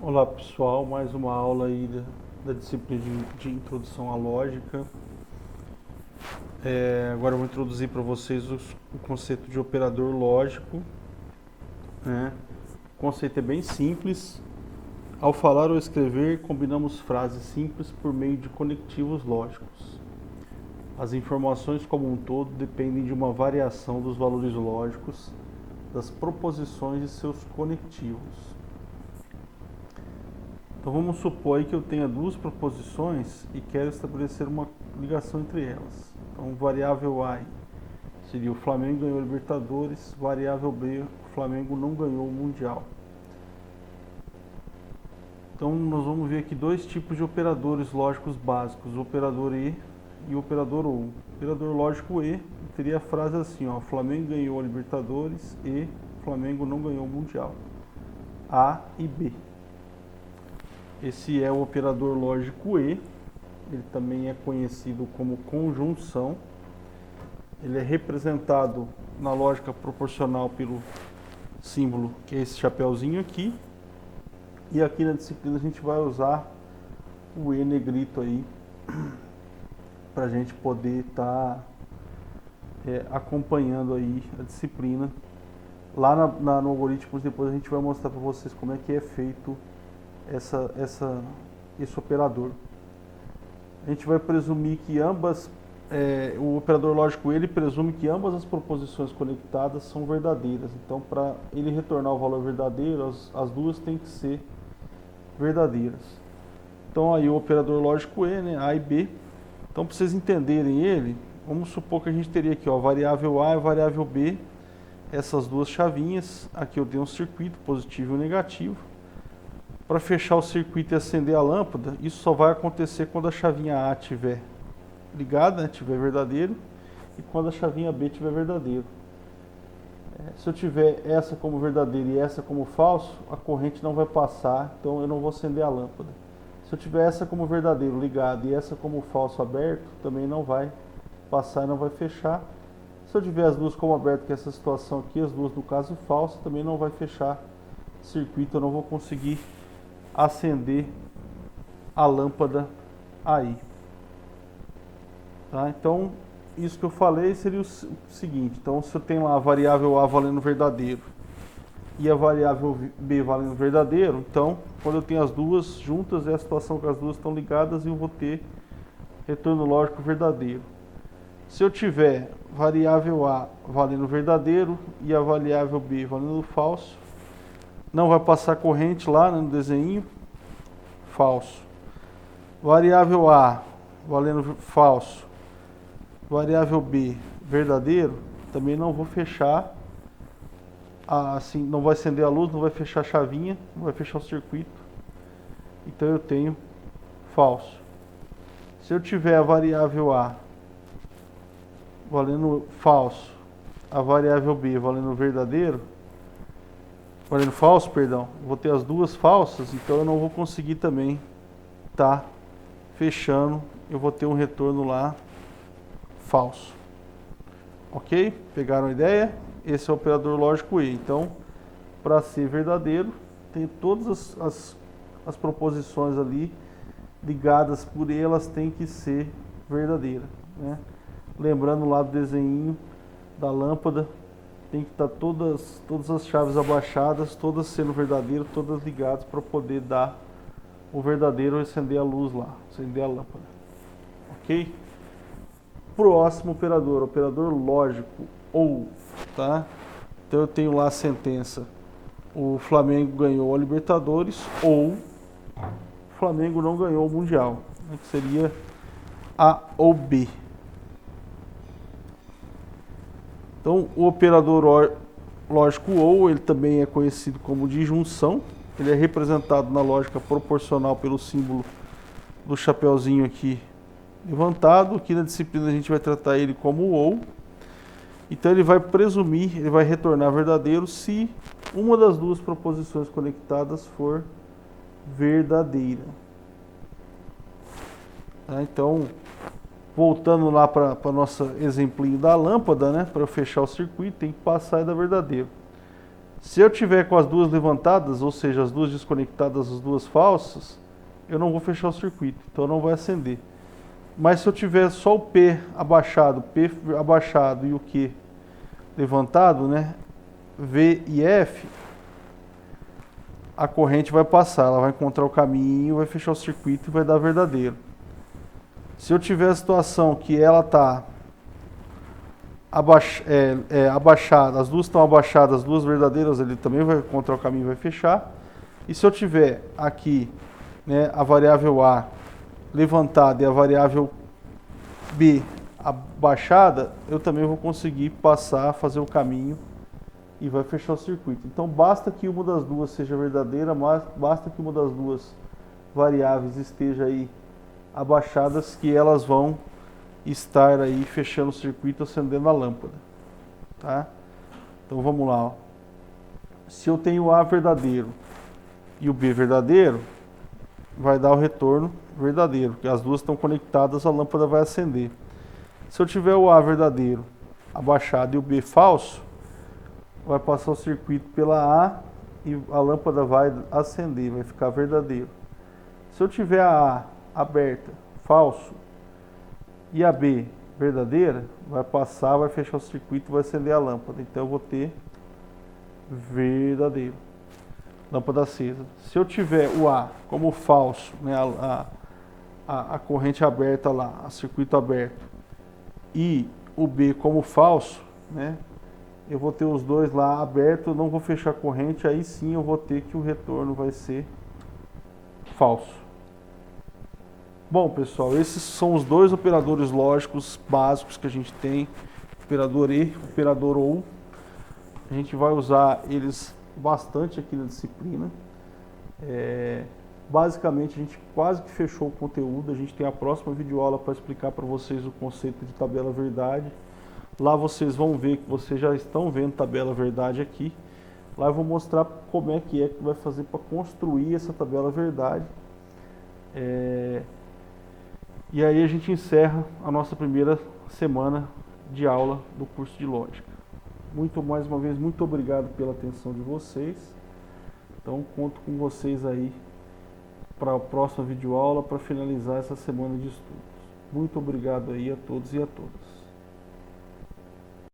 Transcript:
Olá pessoal, mais uma aula aí da disciplina de introdução à lógica. Agora eu vou introduzir para vocês o conceito de operador lógico, né? O conceito é bem simples. Ao falar ou escrever, combinamos frases simples por meio de conectivos lógicos. As informações como um todo dependem de uma variação dos valores lógicos das proposições e seus conectivos. Então vamos supor aí que eu tenha duas proposições e quero estabelecer uma ligação entre elas. Então variável A seria o Flamengo ganhou a Libertadores, variável B, o Flamengo não ganhou o Mundial. Então nós vamos ver aqui dois tipos de operadores lógicos básicos, o operador E e o operador OU. O operador lógico E teria a frase assim, ó, Flamengo ganhou a Libertadores e Flamengo não ganhou o Mundial. A e B. Esse é o operador lógico E, ele também é conhecido como conjunção. Ele é representado na lógica proporcional pelo símbolo, que é esse chapeuzinho aqui. E aqui na disciplina a gente vai usar o E negrito aí, para a gente poder estar acompanhando aí a disciplina. Lá no algoritmos depois a gente vai mostrar para vocês como é que é feito esse operador. A gente vai presumir que o operador lógico ele presume que ambas as proposições conectadas são verdadeiras. Então, para ele retornar o valor verdadeiro, as duas têm que ser verdadeiras. Então, aí o operador lógico E, né, A e B. Então, para vocês entenderem ele, vamos supor que a gente teria aqui, ó, variável A e variável B, essas duas chavinhas. Aqui eu tenho um circuito positivo e negativo. Para fechar o circuito e acender a lâmpada, isso só vai acontecer quando a chavinha A estiver ligada, né, estiver verdadeiro, e quando a chavinha B estiver verdadeiro. Se eu tiver essa como verdadeira e essa como falso, a corrente não vai passar, então eu não vou acender a lâmpada. Se eu tiver essa como verdadeiro ligada e essa como falso aberto, também não vai passar e não vai fechar. Se eu tiver as duas como aberto, que é essa situação aqui, as duas no caso falso, também não vai fechar circuito, eu não vou conseguir acender a lâmpada aí. Tá? Então, isso que eu falei seria o seguinte. Então, se eu tenho lá a variável A valendo verdadeiro e a variável B valendo verdadeiro, então, quando eu tenho as duas juntas, é a situação que as duas estão ligadas e eu vou ter retorno lógico verdadeiro. Se eu tiver variável A valendo verdadeiro e a variável B valendo falso, não vai passar corrente lá, né, no desenho, falso. Variável A valendo falso, variável B verdadeiro, também não vou fechar, assim, não vai acender a luz, não vai fechar a chavinha, não vai fechar o circuito. Então eu tenho falso. Se eu tiver a variável A valendo falso, a variável B valendo verdadeiro, valendo falso, perdão, vou ter as duas falsas, então eu não vou conseguir também estar fechando, eu vou ter um retorno lá falso. Ok? Pegaram a ideia? Esse é o operador lógico E. Então, para ser verdadeiro, tem todas as proposições ali ligadas por E, elas têm que ser verdadeiras, né? Lembrando lá do desenho da lâmpada, tem que estar todas as chaves abaixadas, todas sendo verdadeiras, todas ligadas para poder dar o verdadeiro e acender a luz lá, acender a lâmpada. Ok? Próximo operador, operador lógico OU, tá? Então eu tenho lá a sentença: o Flamengo ganhou a Libertadores ou o Flamengo não ganhou o Mundial, né, que seria A ou B. Então, o operador lógico OU, ele também é conhecido como disjunção. Ele é representado na lógica proporcional pelo símbolo do chapeuzinho aqui levantado. Aqui na disciplina a gente vai tratar ele como OU. Então, ele vai presumir, ele vai retornar verdadeiro se uma das duas proposições conectadas for verdadeira. Tá? Então, voltando lá para o nosso exemplinho da lâmpada, né? Para eu fechar o circuito, tem que passar e dar verdadeiro. Se eu tiver com as duas levantadas, ou seja, as duas desconectadas, as duas falsas, eu não vou fechar o circuito, então não vai acender. Mas se eu tiver só o P abaixado e o Q levantado, né, V e F, a corrente vai passar, ela vai encontrar o caminho, vai fechar o circuito e vai dar verdadeiro. Se eu tiver a situação que ela está abaixada, as duas estão abaixadas, as duas verdadeiras, ele também vai encontrar o caminho e vai fechar. E se eu tiver aqui, né, a variável A levantada e a variável B abaixada, eu também vou conseguir passar, fazer o caminho e vai fechar o circuito. Então basta que uma das duas seja verdadeira, mas basta que uma das duas variáveis esteja aí abaixadas, que elas vão estar aí fechando o circuito, acendendo a lâmpada, tá? Então vamos lá, ó. Se eu tenho o A verdadeiro e o B verdadeiro, vai dar o retorno verdadeiro, porque as duas estão conectadas, a lâmpada vai acender. Se eu tiver o A verdadeiro abaixado e o B falso, vai passar o circuito pela A e a lâmpada vai acender, vai ficar verdadeiro. Se eu tiver a A aberta, falso, e a B verdadeira, vai passar, vai fechar o circuito e vai acender a lâmpada. Então eu vou ter verdadeiro, lâmpada acesa. Se eu tiver o A como falso, né, a corrente aberta lá, a circuito aberto, e o B como falso, né, eu vou ter os dois lá abertos, não vou fechar a corrente, aí sim eu vou ter que o retorno vai ser falso. Bom, pessoal, esses são os dois operadores lógicos básicos que a gente tem, operador E, operador OU. A gente vai usar eles bastante aqui na disciplina. Basicamente, a gente quase que fechou o conteúdo. A gente tem a próxima videoaula para explicar para vocês o conceito de tabela verdade. Lá vocês vão ver que vocês já estão vendo tabela verdade aqui. Lá eu vou mostrar como é que vai fazer para construir essa tabela verdade. E aí a gente encerra a nossa primeira semana de aula do curso de Lógica. Mais uma vez, muito obrigado pela atenção de vocês. Então, conto com vocês aí para a próxima videoaula, para finalizar essa semana de estudos. Muito obrigado aí a todos e a todas.